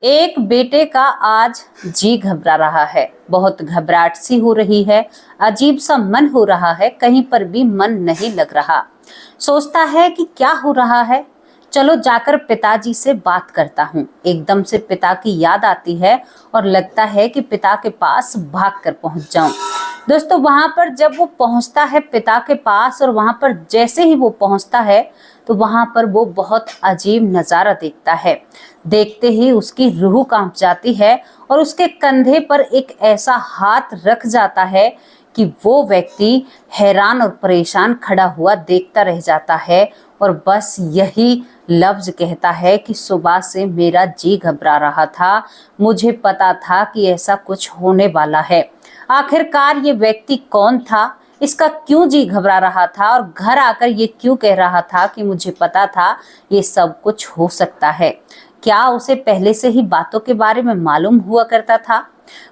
एक बेटे का आज जी घबरा रहा है। बहुत घबराहट सी हो रही है। अजीब सा मन हो रहा है, कहीं पर भी मन नहीं लग रहा। सोचता है कि क्या हो रहा है। चलो जाकर पिताजी से बात करता हूँ। एकदम से पिता की याद आती है और लगता है कि पिता के पास भागकर पहुंच जाऊं। दोस्तों वहां पर जब वो पहुंचता है पिता के पास, और वहां पर जैसे ही वो पहुंचता है तो वहां पर वो बहुत अजीब नजारा देखता है। देखते ही उसकी रूह कांप जाती है और उसके कंधे पर एक ऐसा हाथ रख जाता है कि वो व्यक्ति हैरान और परेशान खड़ा हुआ देखता रह जाता है और बस यही लफ्ज कहता है कि सुबह से मेरा जी घबरा रहा था। मुझे पता था कि ऐसा कुछ होने वाला है। आखिरकार ये व्यक्ति कौन था, इसका क्यों जी घबरा रहा था और घर आकर ये क्यों कह रहा था कि मुझे पता था ये सब कुछ हो सकता है। क्या उसे पहले से ही बातों के बारे में मालूम हुआ करता था?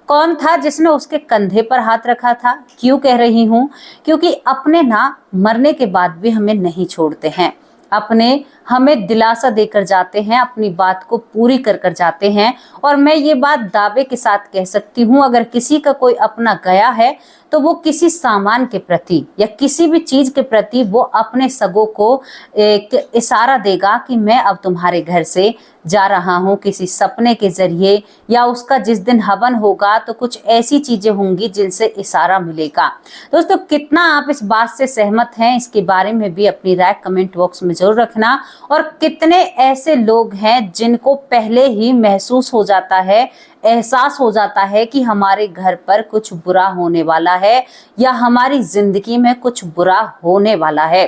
कौन था जिसने उसके कंधे पर हाथ रखा था? क्यों कह रही हूँ? क्योंकि अपने ना मरने के बाद भी हमें नहीं छोड़ते हैं। अपने हमें दिलासा देकर जाते हैं, अपनी बात को पूरी कर कर जाते हैं। और मैं ये बात दावे के साथ कह सकती हूँ, अगर किसी का कोई अपना गया है तो वो किसी सामान के प्रति या किसी भी चीज के प्रति वो अपने सगों को एक इशारा देगा कि मैं अब तुम्हारे घर से जा रहा हूँ, किसी सपने के जरिए, या उसका जिस दिन हवन होगा तो कुछ ऐसी चीजें होंगी जिनसे इशारा मिलेगा। दोस्तों कितना आप इस बात से सहमत हैं, इसके बारे में भी अपनी राय कमेंट बॉक्स में जरूर रखना। और कितने ऐसे लोग हैं जिनको पहले ही महसूस हो जाता है, एहसास हो जाता है कि हमारे घर पर कुछ बुरा होने वाला है या हमारी जिंदगी में कुछ बुरा होने वाला है।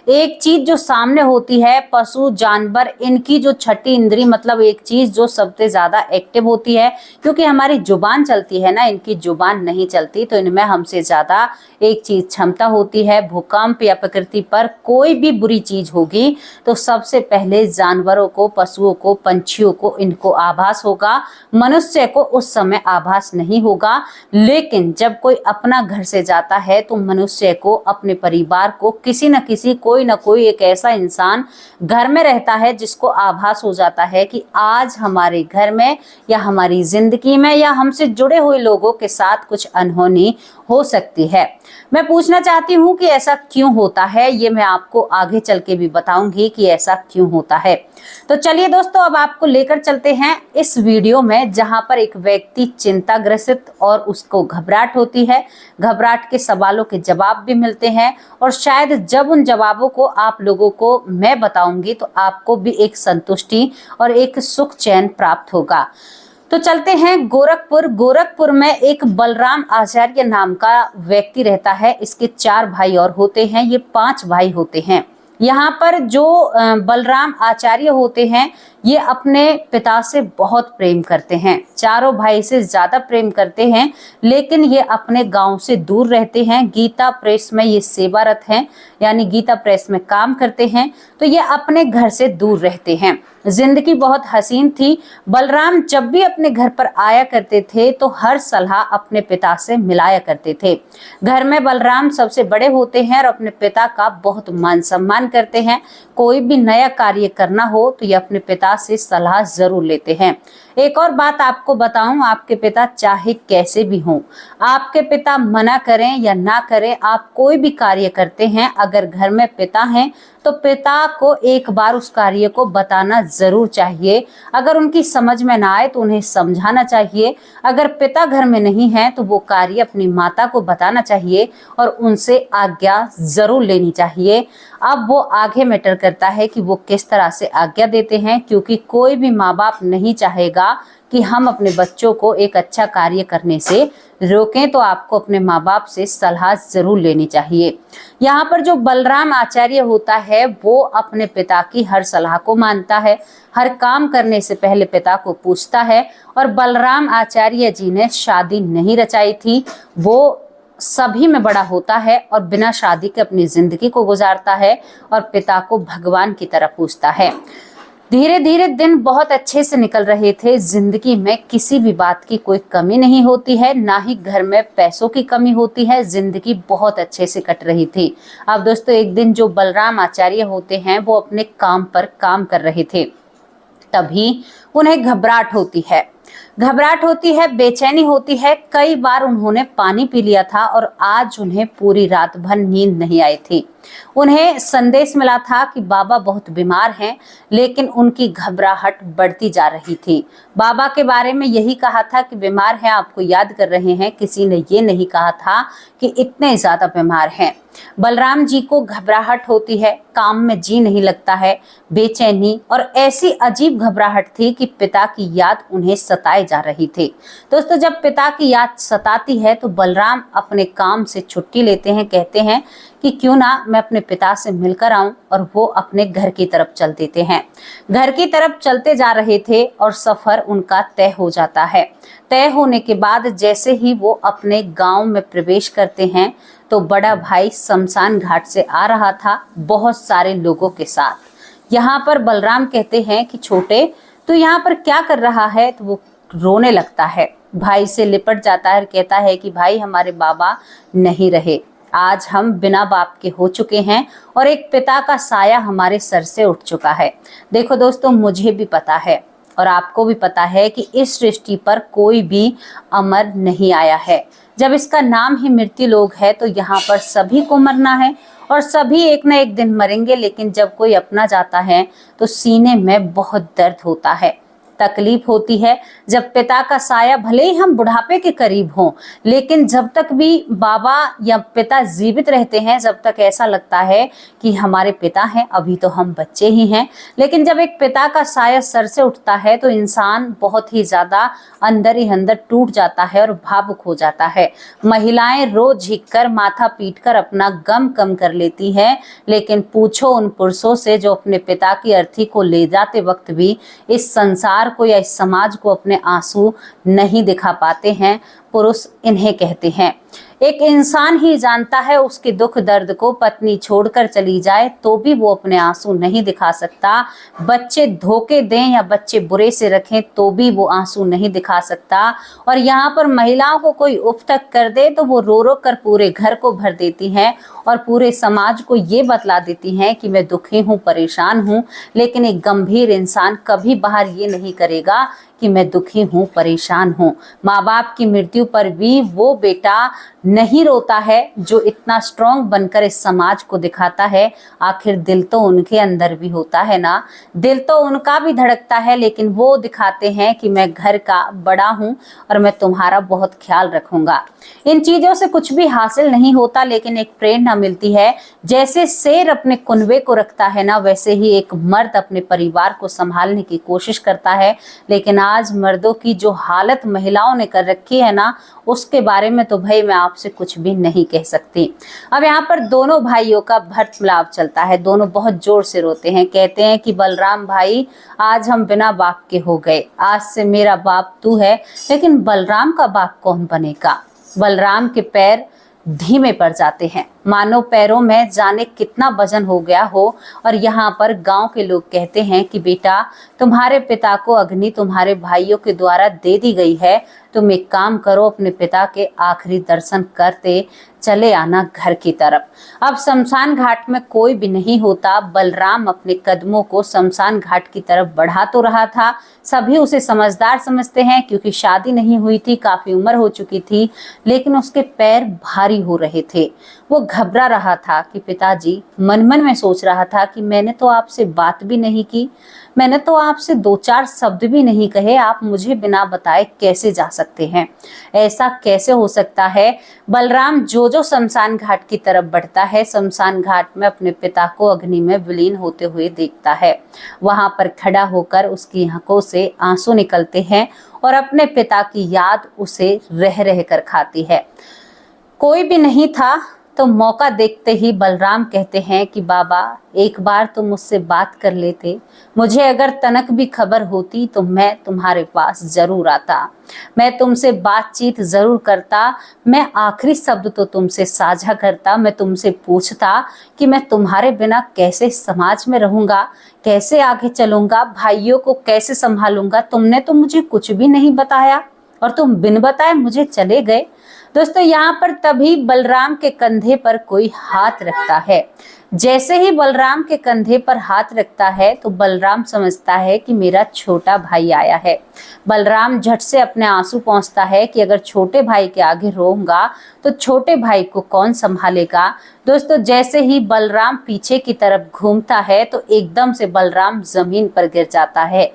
एक चीज जो सामने होती है, पशु जानवर, इनकी जो छठी इंद्री मतलब एक चीज जो सबसे ज्यादा एक्टिव होती है, क्योंकि हमारी जुबान चलती है ना, इनकी जुबान नहीं चलती, तो इनमें हमसे ज्यादा एक चीज क्षमता होती है। भूकंप या प्रकृति पर कोई भी बुरी चीज होगी तो सबसे पहले जानवरों को, पशुओं को, पंछियों को इनको आभास होगा। मनुष्य को उस समय आभास नहीं होगा। लेकिन जब कोई अपना घर से जाता है तो मनुष्य को, अपने परिवार को, किसी न किसी, कोई न कोई एक ऐसा इंसान घर में रहता है जिसको आभास हो जाता है कि आज हमारे घर में या हमारी जिंदगी में या हमसे जुड़े हुए लोगों के साथ कुछ अनहोनी हो सकती है। मैं पूछना चाहती हूँ कि ऐसा क्यों होता है, ये मैं आपको आगे चल के भी बताऊंगी कि ऐसा क्यों होता है। तो चलिए दोस्तों, अब आपको लेकर चलते हैं इस वीडियो में, जहां पर एक व्यक्ति चिंताग्रसित और उसको घबराहट होती है। घबराहट के सवालों के जवाब भी मिलते हैं और शायद जब उन जवाबों को आप लोगों को मैं बताऊंगी तो आपको भी एक संतुष्टि और एक सुख चैन प्राप्त होगा। तो चलते हैं गोरखपुर। गोरखपुर में एक बलराम आचार्य नाम का व्यक्ति रहता है। इसके 4 भाई और होते हैं, ये 5 भाई होते हैं। यहाँ पर जो बलराम आचार्य होते हैं ये अपने पिता से बहुत प्रेम करते हैं, चारों भाई से ज्यादा प्रेम करते हैं, लेकिन ये अपने गांव से दूर रहते हैं। गीता प्रेस में ये सेवारत हैं, यानी गीता प्रेस में काम करते हैं, तो ये अपने घर से दूर रहते हैं। जिंदगी बहुत हसीन थी। बलराम जब भी अपने घर पर आया करते थे तो हर सलाह अपने पिता से मिलाया करते थे। घर में बलराम सबसे बड़े होते हैं और अपने पिता का बहुत मान सम्मान करते हैं। कोई भी नया कार्य करना हो तो ये अपने पिता से सलाह जरूर लेते हैं। एक और बात आपको बताऊं, आपके पिता चाहे कैसे भी हों, आपके पिता मना करें या ना करें, आप कोई भी कार्य करते हैं, अगर घर में पिता हैं तो पिता को एक बार उस कार्य को बताना जरूर चाहिए। अगर उनकी समझ में ना आए तो उन्हें समझाना चाहिए। अगर पिता घर में नहीं है तो वो कार्य अपनी माता को बताना चाहिए और उनसे आज्ञा जरूर लेनी चाहिए। अब वो आगे मैटर करता है कि वो किस तरह से आज्ञा देते हैं, क्योंकि कोई भी माँ बाप नहीं चाहेगा कि हम अपने बच्चों को एक अच्छा कार्य करने से रोकें, तो आपको अपने माँ बाप से सलाह जरूर लेनी चाहिए। यहाँ पर जो बलराम आचार्य होता है वो अपने पिता की हर सलाह को मानता है, हर काम करने से पहले पिता को पूछता है। और बलराम आचार्य जी ने शादी नहीं रचाई थी, वो सभी में बड़ा होता है और बिना शादी के अपनी जिंदगी को गुजारता है और पिता को भगवान की तरह पूजता है। धीरे धीरे दिन बहुत अच्छे से निकल रहे थे। जिंदगी में किसी भी बात की कोई कमी नहीं होती है, ना ही घर में पैसों की कमी होती है। जिंदगी बहुत अच्छे से कट रही थी। अब दोस्तों एक दिन जो बलराम आचार्य होते हैं वो अपने काम पर काम कर रहे थे। तभी उन्हें घबराहट होती है। घबराहट होती है, बेचैनी होती है। कई बार उन्होंने पानी पी लिया था और आज उन्हें पूरी रात भर नींद नहीं आई थी। उन्हें संदेश मिला था कि बाबा बहुत बीमार हैं, लेकिन उनकी घबराहट बढ़ती जा रही थी। बाबा के बारे में यही कहा था कि बीमार हैं, आपको याद कर रहे हैं। किसी ने ये नहीं कहा था कि इतने ज्यादा बीमार हैं। बलराम जी को घबराहट होती है, काम में जी नहीं लगता है, बेचैनी और ऐसी अजीब घबराहट थी कि पिता की याद उन्हें सताए जा रही थी। दोस्तों, जब पिता की याद सताती है तो बलराम अपने काम से छुट्टी लेते हैं। कहते हैं कि क्यों ना मैं अपने पिता से मिलकर आऊं, और वो अपने घर की तरफ चल देते हैं। घर की तरफ चलते जा रहे थे और सफर उनका तय हो जाता है। तय होने के बाद जैसे ही वो अपने गांव में प्रवेश करते हैं तो बड़ा भाई शमशान घाट से आ रहा था बहुत सारे लोगों के साथ। यहाँ पर बलराम कहते हैं कि छोटे, तू यहाँ पर क्या कर रहा है? तो वो रोने लगता है, भाई से लिपट जाता है और कहता है कि भाई, हमारे बाबा नहीं रहे, आज हम बिना बाप के हो चुके हैं और एक पिता का साया हमारे सर से उठ चुका है। देखो दोस्तों, मुझे भी पता है और आपको भी पता है कि इस सृष्टि पर कोई भी अमर नहीं आया है। जब इसका नाम ही मृत्यु लोक है तो यहाँ पर सभी को मरना है और सभी एक ना एक दिन मरेंगे। लेकिन जब कोई अपना जाता है तो सीने में बहुत दर्द होता है, तकलीफ होती है। जब पिता का साया, भले ही हम बुढ़ापे के करीब हों, लेकिन जब तक भी बाबा या पिता जीवित रहते हैं, जब तक ऐसा लगता है कि हमारे पिता हैं, अभी तो हम बच्चे ही हैं। लेकिन जब एक पिता का साया सर से उठता है तो इंसान बहुत ही ज्यादा अंदर ही अंदर टूट जाता है और भावुक हो जाता है। महिलाएं रो झिक कर, माथा पीट कर अपना गम कम कर लेती हैं, लेकिन पूछो उन पुरुषों से जो अपने पिता की अर्थी को ले जाते वक्त भी इस संसार को या इस समाज को अपने आंसू नहीं दिखा पाते हैं। पुरुष इन्हें कहते हैं। एक इंसान ही जानता है उसके दुख दर्द को। पत्नी छोड़कर चली जाए तो भी वो अपने आंसू नहीं दिखा सकता। बच्चे धोखे दें या बच्चे बुरे से रखें तो भी वो आंसू नहीं दिखा सकता। और यहाँ पर महिलाओं को कोई उफ तक कर दे तो वो रो रो कर पूरे घर को भर देती हैं और पूरे समाज को ये बतला देती हैं कि मैं दुखी हूँ, परेशान हूँ। लेकिन एक गंभीर इंसान कभी बाहर ये नहीं करेगा कि मैं दुखी हूँ, परेशान हूँ। माँ बाप की मृत्यु पर भी वो बेटा नहीं रोता है जो इतना स्ट्रॉन्ग बनकर इस समाज को दिखाता है। आखिर दिल तो उनके अंदर भी होता है ना, दिल तो उनका भी धड़कता है, लेकिन वो दिखाते हैं कि मैं घर का बड़ा हूँ और मैं तुम्हारा बहुत ख्याल रखूंगा। इन चीजों से कुछ भी हासिल नहीं होता, लेकिन एक प्रेरणा मिलती है। जैसे शेर अपने कुनबे को रखता है ना, वैसे ही एक मर्द अपने परिवार को संभालने की कोशिश करता है। लेकिन आज मर्दों की जो हालत महिलाओं ने कर रखी है ना, उसके बारे में तो भाई मैं आपसे कुछ भी नहीं कह सकती। अब यहाँ पर दोनों भाइयों का वार्तालाप चलता है। दोनों बहुत जोर से रोते हैं, कहते हैं कि बलराम भाई, आज हम बिना बाप के हो गए, आज से मेरा बाप तू है, लेकिन बलराम का बाप कौन बनेगा? बलराम के पैर धीमे पड़ जाते हैं, मानो पैरों में जाने कितना वजन हो गया हो। और यहाँ पर गांव के लोग कहते हैं कि बेटा, तुम्हारे पिता को अग्नि तुम्हारे भाइयों के द्वारा दे दी गई है, तुम एक काम करो, अपने पिता के आखिरी दर्शन करते चले आना घर की तरफ। अब शमशान घाट में कोई भी नहीं होता। बलराम अपने कदमों को शमशान घाट की तरफ बढ़ा तो रहा था। सभी उसे समझदार समझते हैं क्योंकि शादी नहीं हुई थी, काफी उम्र हो चुकी थी, लेकिन उसके पैर भारी हो रहे थे। वो घबरा रहा था कि पिताजी, मन मन में सोच रहा था कि मैंने तो आपसे बात भी नहीं की, मैंने तो आपसे दो चार शब्द भी नहीं कहे, आप मुझे बिना बताए कैसे जा सकते हैं? ऐसा कैसे हो सकता है? बलराम जो जो शमशान घाट की तरफ बढ़ता है, शमशान घाट में अपने पिता को अग्नि में विलीन होते हुए देखता है। वहां पर खड़ा होकर उसकी आंखों से आंसू निकलते हैं और अपने पिता की याद उसे रह रह कर खाती है। कोई भी नहीं था तो मौका देखते ही बलराम कहते हैं कि बाबा, एक बार तुम मुझसे बात कर लेते, मुझे अगर तनक भी खबर होती तो मैं तुम्हारे पास जरूर आता, मैं तुमसे बातचीत जरूर करता, मैं आखिरी शब्द तो तुमसे साझा करता, मैं तुमसे पूछता कि मैं तुम्हारे बिना कैसे समाज में रहूंगा, कैसे आगे चलूंगा, भाइयों को कैसे संभालूंगा। तुमने तो मुझे कुछ भी नहीं बताया और तुम बिन बताए मुझे चले गए। दोस्तों यहाँ पर तभी बलराम के कंधे पर कोई हाथ रखता है। जैसे ही बलराम के कंधे पर हाथ रखता है तो बलराम समझता है कि मेरा छोटा भाई आया है। बलराम झट से अपने आंसू पोंछता है कि अगर छोटे भाई के आगे रोऊंगा तो छोटे भाई को कौन संभालेगा। दोस्तों जैसे ही बलराम पीछे की तरफ घूमता है तो एकदम से बलराम जमीन पर गिर जाता है।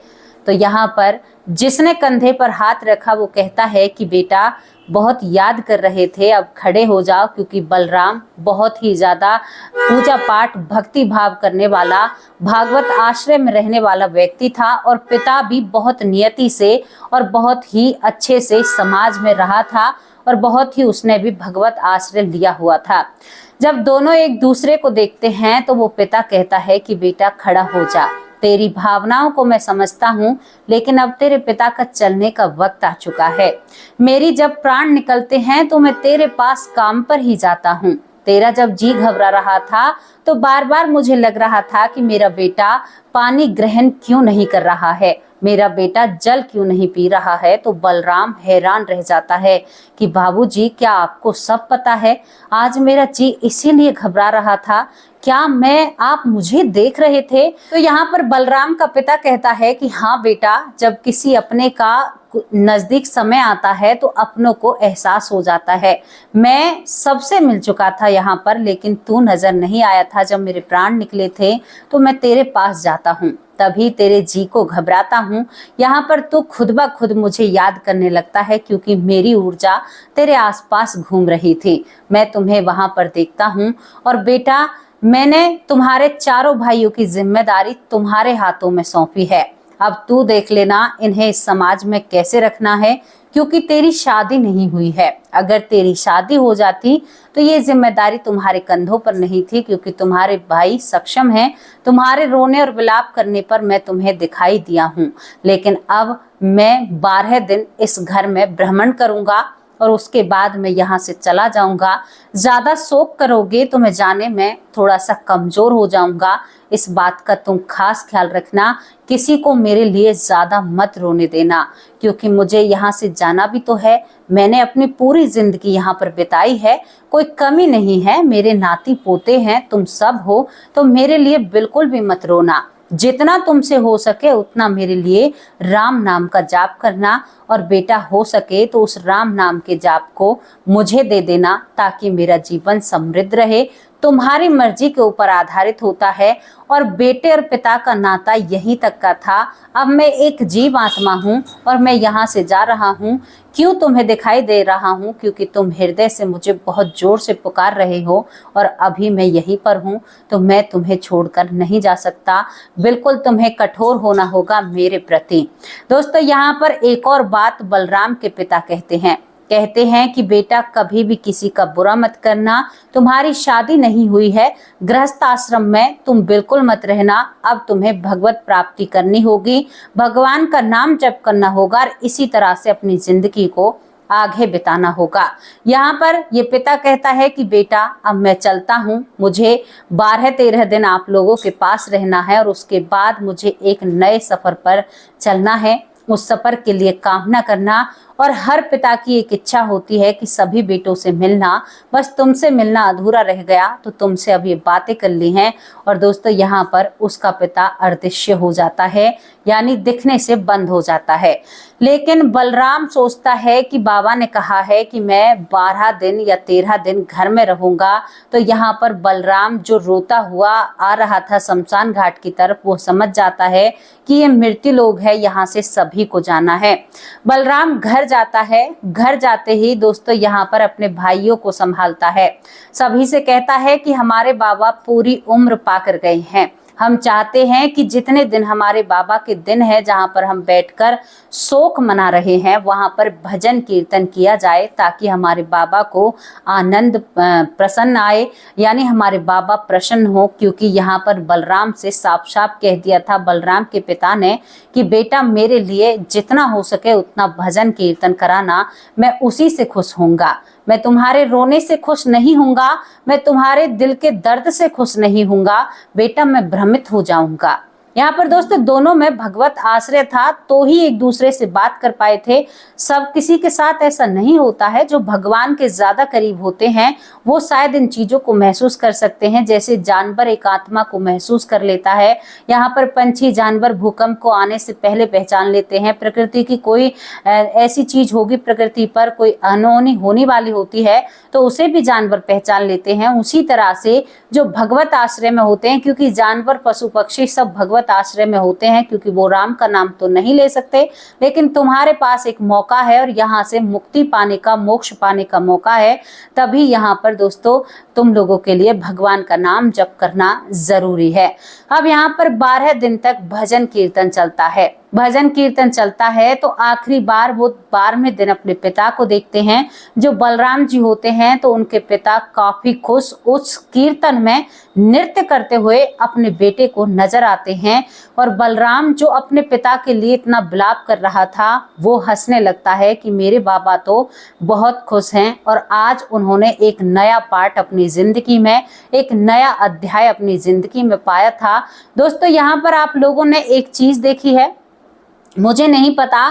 तो यहाँ पर जिसने कंधे पर हाथ रखा वो कहता है कि बेटा बहुत याद कर रहे थे, अब खड़े हो जाओ, क्योंकि बलराम बहुत ही ज्यादा पूजा पाठ भक्ति भाव करने वाला, भागवत आश्रय में रहने वाला व्यक्ति था और पिता भी बहुत नियति से और बहुत ही अच्छे से समाज में रहा था और बहुत ही उसने भी भगवत आश्रय लिया हुआ था। जब दोनों एक दूसरे को देखते हैं तो वो पिता कहता है कि बेटा खड़ा हो जा, तेरी भावनाओं को मैं समझता हूँ, लेकिन अब तेरे पिता का चलने का वक्त आ चुका है। मेरी जब प्राण निकलते हैं तो मैं तेरे पास काम पर ही जाता हूँ। तेरा जब जी घबरा रहा था तो बार बार मुझे लग रहा था कि मेरा बेटा पानी ग्रहण क्यों नहीं कर रहा है, मेरा बेटा जल क्यों नहीं पी रहा है। तो बलराम हैरान रह जाता है कि बाबूजी क्या आपको सब पता है? आज मेरा जी इसीलिए घबरा रहा था, क्या आप मुझे देख रहे थे? तो यहाँ पर बलराम का पिता कहता है कि हाँ बेटा, जब किसी अपने का नजदीक समय आता है तो अपनों को एहसास हो जाता है। मैं सबसे मिल चुका था यहाँ पर, लेकिन तू नजर नहीं आया था। जब मेरे प्राण निकले थे तो मैं तेरे पास जाता हूँ, तभी तेरे जी को घबराता हूँ। यहाँ पर तू खुद ब खुद मुझे याद करने लगता है, क्योंकि मेरी ऊर्जा तेरे आसपास घूम रही थी। मैं तुम्हें वहां पर देखता हूँ और बेटा मैंने तुम्हारे चारों भाइयों की जिम्मेदारी तुम्हारे हाथों में सौंपी है। अब तू देख लेना इन्हें इस समाज में कैसे रखना है, क्योंकि तेरी शादी नहीं हुई है। अगर तेरी शादी हो जाती तो ये जिम्मेदारी तुम्हारे कंधों पर नहीं थी, क्योंकि तुम्हारे भाई सक्षम हैं। तुम्हारे रोने और विलाप करने पर मैं तुम्हें दिखाई दिया हूँ, लेकिन अब मैं 12 दिन इस घर में भ्रमण करूंगा और उसके बाद मैं यहाँ से चला जाऊंगा। ज्यादा शोक करोगे तो मैं जाने में थोड़ा सा कमजोर हो जाऊंगा। इस बात का तुम खास ख्याल रखना, किसी को मेरे लिए ज्यादा मत रोने देना, क्योंकि मुझे यहाँ से जाना भी तो है। मैंने अपनी पूरी जिंदगी यहाँ पर बिताई है, कोई कमी नहीं है। मेरे नाती पोते हैं, तुम सब हो, तो मेरे लिए बिल्कुल भी मत रोना। जितना तुमसे हो सके उतना मेरे लिए राम नाम का जाप करना, और बेटा हो सके तो उस राम नाम के जाप को मुझे दे देना, ताकि मेरा जीवन समृद्ध रहे। तुम्हारी मर्जी के ऊपर आधारित होता है और बेटे और पिता का नाता यहीं तक का था। अब मैं एक जीव आत्मा हूँ और मैं यहाँ से जा रहा हूँ। क्यों तुम्हें दिखाई दे रहा हूँ? क्योंकि तुम हृदय से मुझे बहुत जोर से पुकार रहे हो और अभी मैं यहीं पर हूँ, तो मैं तुम्हें छोड़कर नहीं जा सकता। बिल्कुल तुम्हें कठोर होना होगा मेरे प्रति। दोस्तों यहाँ पर एक और बात बलराम के पिता कहते हैं कि बेटा कभी भी किसी का बुरा मत करना। तुम्हारी शादी नहीं हुई है, गृहस्थ आश्रम में तुम बिल्कुल मत रहना। अब तुम्हें भगवत प्राप्ति करनी होगी, भगवान का नाम जप करना होगा और इसी तरह से अपनी जिंदगी को आगे बिताना होगा। यहाँ पर ये पिता कहता है कि बेटा अब मैं चलता हूँ, मुझे 12-13 दिन आप लोगों के पास रहना है और उसके बाद मुझे एक नए सफर पर चलना है। उस सफर के लिए कामना करना, और हर पिता की एक इच्छा होती है कि सभी बेटों से मिलना। बस तुमसे मिलना अधूरा रह गया, तो तुमसे अब ये बातें कर ली हैं। और दोस्तों यहाँ पर उसका पिता अदृश्य हो जाता है, यानी दिखने से बंद हो जाता है। लेकिन बलराम सोचता है कि बाबा ने कहा है कि मैं 12 दिन या 13 दिन घर में रहूंगा। तो यहाँ पर बलराम जो रोता हुआ आ रहा था शमशान घाट की तरफ, वो समझ जाता है कि ये मृत्यु लोग है, यहाँ से सभी को जाना है। बलराम घर जाता है। घर जाते ही दोस्तों यहाँ पर अपने भाइयों को संभालता है, सभी से कहता है कि हमारे बाबा पूरी उम्र पाकर गए हैं। हम चाहते हैं कि जितने दिन हमारे बाबा के दिन है, जहाँ पर हम बैठकर शोक मना रहे हैं, वहाँ पर भजन कीर्तन किया जाए, ताकि हमारे बाबा को आनंद प्रसन्न आए, यानी हमारे बाबा प्रसन्न हो। क्योंकि यहाँ पर बलराम से साफ साफ कह दिया था बलराम के पिता ने कि बेटा मेरे लिए जितना हो सके उतना भजन कीर्तन कराना, मैं उसी से खुश होऊंगा। मैं तुम्हारे रोने से खुश नहीं होऊंगा, मैं तुम्हारे दिल के दर्द से खुश नहीं होऊंगा बेटा, मैं भ्रमित हो जाऊंगा। यहाँ पर दोस्तों दोनों में भगवत आश्रय था तो ही एक दूसरे से बात कर पाए थे। सब किसी के साथ ऐसा नहीं होता है। जो भगवान के ज्यादा करीब होते हैं वो शायद इन चीजों को महसूस कर सकते हैं, जैसे जानवर एक आत्मा को महसूस कर लेता है। यहाँ पर पंछी जानवर भूकंप को आने से पहले पहचान लेते हैं। प्रकृति की कोई ऐसी चीज होगी, प्रकृति पर कोई अनहोनी होने वाली होती है तो उसे भी जानवर पहचान लेते हैं। उसी तरह से जो भगवत आश्रय में होते हैं, क्योंकि जानवर पशु पक्षी सब भगवत आश्रय में होते हैं, क्योंकि वो राम का नाम तो नहीं ले सकते, लेकिन तुम्हारे पास एक मौका है और यहाँ से मुक्ति पाने का, मोक्ष पाने का मौका है। तभी यहाँ पर दोस्तों तुम लोगों के लिए भगवान का नाम जप करना जरूरी है। अब यहाँ पर 12 दिन तक भजन कीर्तन चलता है। भजन कीर्तन चलता है तो आखिरी बार वो 12वें दिन अपने पिता को देखते हैं। जो बलराम जी होते हैं तो उनके पिता काफी खुश उस कीर्तन में नृत्य करते हुए अपने बेटे को नजर आते हैं। और बलराम जो अपने पिता के लिए इतना विलाप कर रहा था वो हंसने लगता है कि मेरे बाबा तो बहुत खुश हैं और आज उन्होंने एक नया पार्ट अपनी जिंदगी में, एक नया अध्याय अपनी जिंदगी में पाया था। दोस्तों यहाँ पर आप लोगों ने एक चीज देखी है, मुझे नहीं पता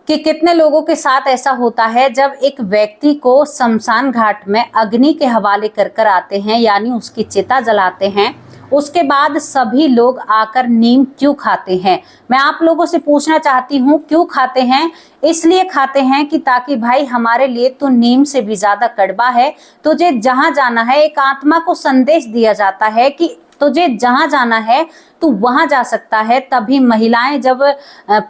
कि कितने लोगों के साथ ऐसा होता है, जब एक व्यक्ति को शमशान घाट में अग्नि के हवाले कर आते हैं, यानी उसकी चिता जलाते हैं, उसके बाद सभी लोग आकर नीम क्यों खाते हैं। मैं आप लोगों से पूछना चाहती हूँ क्यों खाते हैं। इसलिए खाते हैं कि ताकि भाई हमारे लिए तो नीम से भी ज्यादा कड़वा है, तुझे जहां जाना है, एक आत्मा को संदेश दिया जाता है कि तुझे जहां जाना है तू वहां जा सकता है। तभी महिलाएं जब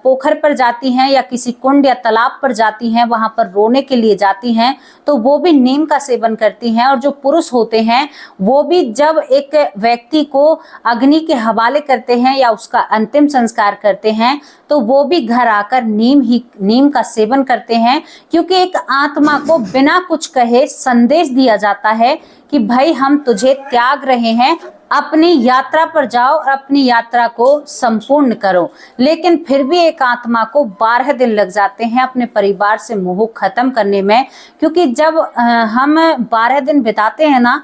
पोखर पर जाती हैं या किसी कुंड या तालाब पर जाती हैं, वहां पर रोने के लिए जाती हैं, तो वो भी नीम का सेवन करती हैं। और जो पुरुष होते हैं वो भी जब एक व्यक्ति को अग्नि के हवाले करते हैं या उसका अंतिम संस्कार करते हैं तो वो भी घर आकर नीम का सेवन करते हैं, क्योंकि एक आत्मा को बिना कुछ कहे संदेश दिया जाता है कि भाई हम तुझे त्याग रहे हैं, अपनी यात्रा पर जाओ और अपनी यात्रा को संपूर्ण करो। लेकिन फिर भी एक आत्मा को 12 दिन लग जाते हैं अपने परिवार से मोह खत्म करने में, क्योंकि जब हम 12 दिन बिताते हैं ना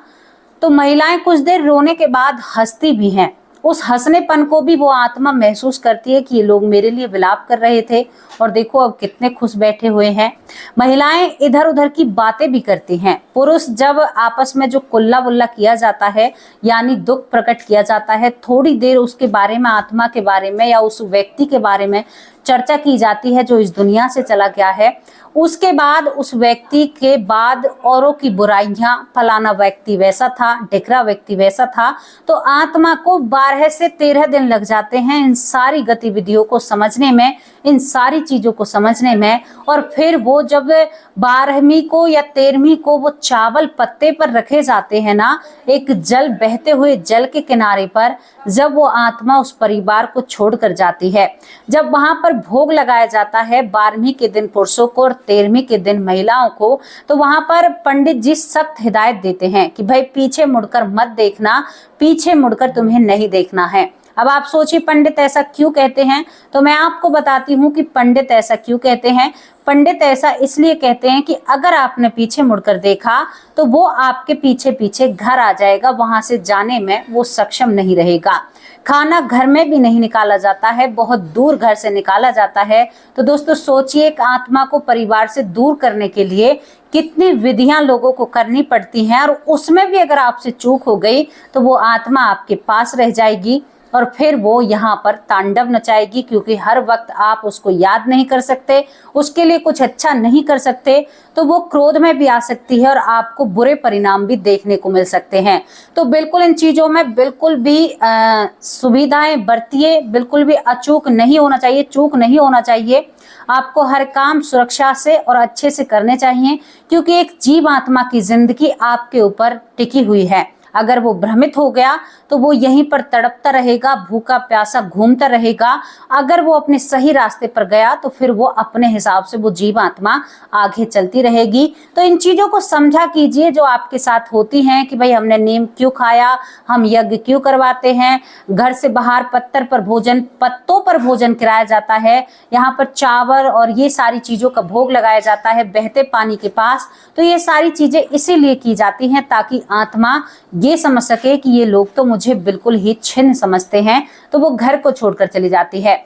तो महिलाएं कुछ देर रोने के बाद हंसती भी हैं। उस हंसनेपन को भी वो आत्मा महसूस करती है कि ये लोग मेरे लिए विलाप कर रहे थे और देखो अब कितने खुश बैठे हुए हैं। महिलाएं इधर उधर की बातें भी करती हैं। पुरुष जब आपस में जो कुल्ला वुल्ला किया जाता है, यानी दुख प्रकट किया जाता है, थोड़ी देर उसके बारे में, आत्मा के बारे में या उस व्यक्ति के बारे में चर्चा की जाती है जो इस दुनिया से चला गया है। उसके बाद उस व्यक्ति के बाद औरों की बुराइयां, फलाना व्यक्ति वैसा था, ढिकरा व्यक्ति वैसा था, तो आत्मा को 12 से 13 दिन लग जाते हैं इन सारी गतिविधियों को समझने में, इन सारी चीजों को समझने में। और फिर वो जब 12वीं को या 13वीं को वो चावल पत्ते पर रखे जाते हैं ना, एक जल बहते हुए जल के किनारे पर, जब वो आत्मा उस परिवार को छोड़कर जाती है, जब वहां पर भोग लगाया जाता है 12वीं के दिन पुरुषों को और 13वीं के दिन महिलाओं को, तो वहां पर पंडित जी सख्त हिदायत देते हैं कि भाई पीछे मुड़कर मत देखना, पीछे मुड़कर तुम्हें नहीं देखना है। अब आप सोचिए पंडित ऐसा क्यों कहते हैं, तो मैं आपको बताती हूँ कि पंडित ऐसा क्यों कहते हैं। पंडित ऐसा इसलिए कहते हैं कि अगर आपने पीछे मुड़कर देखा तो वो आपके पीछे पीछे घर आ जाएगा, वहां से जाने में वो सक्षम नहीं रहेगा। खाना घर में भी नहीं निकाला जाता है, बहुत दूर घर से निकाला जाता है। तो दोस्तों सोचिए, एक आत्मा को परिवार से दूर करने के लिए कितनी विधियां लोगों को करनी पड़ती हैं, और उसमें भी अगर आपसे चूक हो गई तो वो आत्मा आपके पास रह जाएगी और फिर वो यहाँ पर तांडव नचाएगी, क्योंकि हर वक्त आप उसको याद नहीं कर सकते, उसके लिए कुछ अच्छा नहीं कर सकते, तो वो क्रोध में भी आ सकती है और आपको बुरे परिणाम भी देखने को मिल सकते हैं। तो बिल्कुल इन चीजों में बिल्कुल भी सुविधाएं बरतिए, बिल्कुल भी अचूक नहीं होना चाहिए, चूक नहीं होना चाहिए। आपको हर काम सुरक्षा से और अच्छे से करने चाहिए, क्योंकि एक जीव आत्मा की जिंदगी आपके ऊपर टिकी हुई है। अगर वो भ्रमित हो गया तो वो यहीं पर तड़पता रहेगा, भूखा प्यासा घूमता रहेगा। अगर वो अपने सही रास्ते पर गया तो फिर वो अपने हिसाब से वो जीवात्मा आगे चलती रहेगी। तो इन चीजों को समझा कीजिए जो आपके साथ होती हैं कि भाई हमने नीम क्यों खाया, हम यज्ञ क्यों करवाते हैं, घर से बाहर पत्तों पर भोजन कराया जाता है, यहाँ पर चावल और ये सारी चीजों का भोग लगाया जाता है बहते पानी के पास। तो ये सारी चीजें इसीलिए की जाती हैं ताकि आत्मा ये समझ सके कि ये लोग तो मुझे बिल्कुल ही छिन्न समझते हैं, तो वो घर को छोड़कर चली जाती है।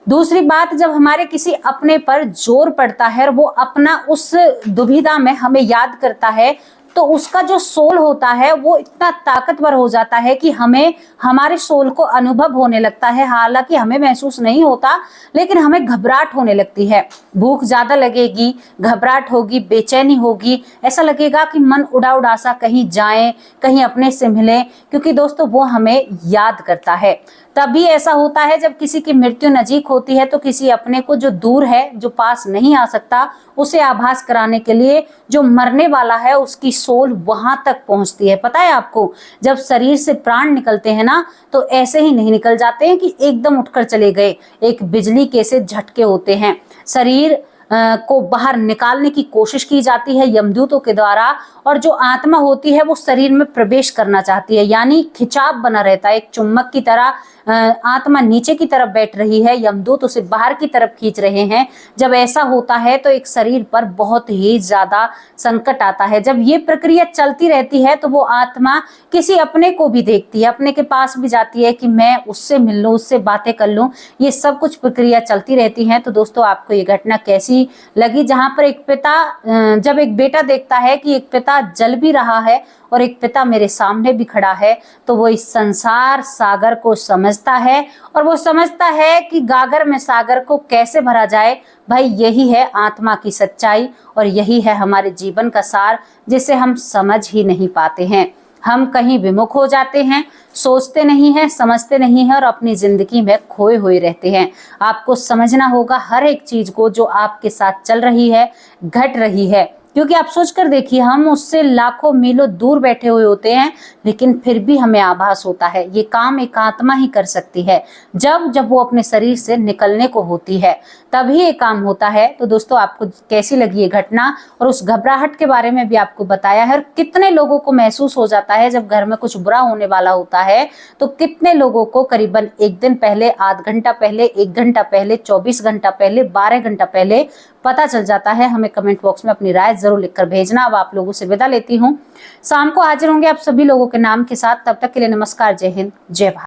दूसरी बात, जब हमारे किसी अपने पर जोर पड़ता है और वो अपना उस दुविधा में हमें याद करता है, तो उसका जो सोल होता है वो इतना ताकतवर हो जाता है कि हमें हमारे सोल को अनुभव होने लगता है। हालांकि हमें महसूस नहीं होता, लेकिन हमें घबराहट होने लगती है। भूख ज्यादा लगेगी, घबराहट होगी, बेचैनी होगी, ऐसा लगेगा कि मन उड़ा उड़ा सा कहीं जाए, कहीं अपने से मिले, क्योंकि दोस्तों वो हमें याद करता है। तभी ऐसा होता है जब किसी की मृत्यु नजीक होती है, तो किसी अपने को जो दूर है, जो पास नहीं आ सकता, उसे आभास कराने के लिए जो मरने वाला है उसकी सोल वहां तक पहुंचती है। पता है आपको, जब शरीर से प्राण निकलते हैं ना, तो ऐसे ही नहीं निकल जाते हैं कि एकदम उठकर चले गए। एक बिजली के से झटके होते हैं, शरीर को बाहर निकालने की कोशिश की जाती है यमदूतों के द्वारा, और जो आत्मा होती है वो शरीर में प्रवेश करना चाहती है, यानी खिंचाव बना रहता है। एक चुम्बक की तरह आत्मा नीचे की तरफ बैठ रही है, यमदूत उसे बाहर की तरफ खींच रहे हैं। जब ऐसा होता है तो एक शरीर पर बहुत ही ज्यादा संकट आता है। जब ये प्रक्रिया चलती रहती है तो वो आत्मा किसी अपने को भी देखती है, अपने के पास भी जाती है कि मैं उससे मिल लूं, उससे बातें कर लूं। ये सब कुछ प्रक्रिया चलती रहती है। तो दोस्तों, आपको ये घटना कैसी लगी, जहां पर एक पिता, जब एक बेटा देखता है कि एक पिता जल भी रहा है और एक पिता मेरे सामने भी खड़ा है, तो वो इस संसार सागर को समझता है, और वो समझता है कि गागर में सागर को कैसे भरा जाए। भाई, यही है आत्मा की सच्चाई, और यही है हमारे जीवन का सार, जिसे हम समझ ही नहीं पाते हैं। हम कहीं विमुख हो जाते हैं, सोचते नहीं हैं, समझते नहीं हैं, और अपनी जिंदगी में खोए हुए रहते हैं। आपको समझना होगा हर एक चीज को जो आपके साथ चल रही है, घट रही है, क्योंकि आप सोच कर देखिए, हम उससे लाखों मीलों दूर बैठे हुए होते हैं, लेकिन फिर भी हमें आभास होता है। ये काम एक आत्मा ही कर सकती है। जब वो अपने शरीर से निकलने को होती है, तभी ये काम होता है। तो दोस्तों, आपको कैसी लगी ये घटना, और उस घबराहट के बारे में भी आपको बताया है। और कितने लोगों को महसूस हो जाता है जब घर में कुछ बुरा होने वाला होता है, तो कितने लोगों को करीबन एक दिन पहले, आध घंटा पहले, 1 घंटा पहले, 24 घंटा पहले, 12 घंटा पहले पता चल जाता है। हमें कमेंट बॉक्स में अपनी राय जरूर लिखकर भेजना। अब आप लोगों से विदा लेती हूँ। शाम को हाजिर होंगे आप सभी लोगों के नाम के साथ। तब तक के लिए नमस्कार, जय हिंद, जय भारत।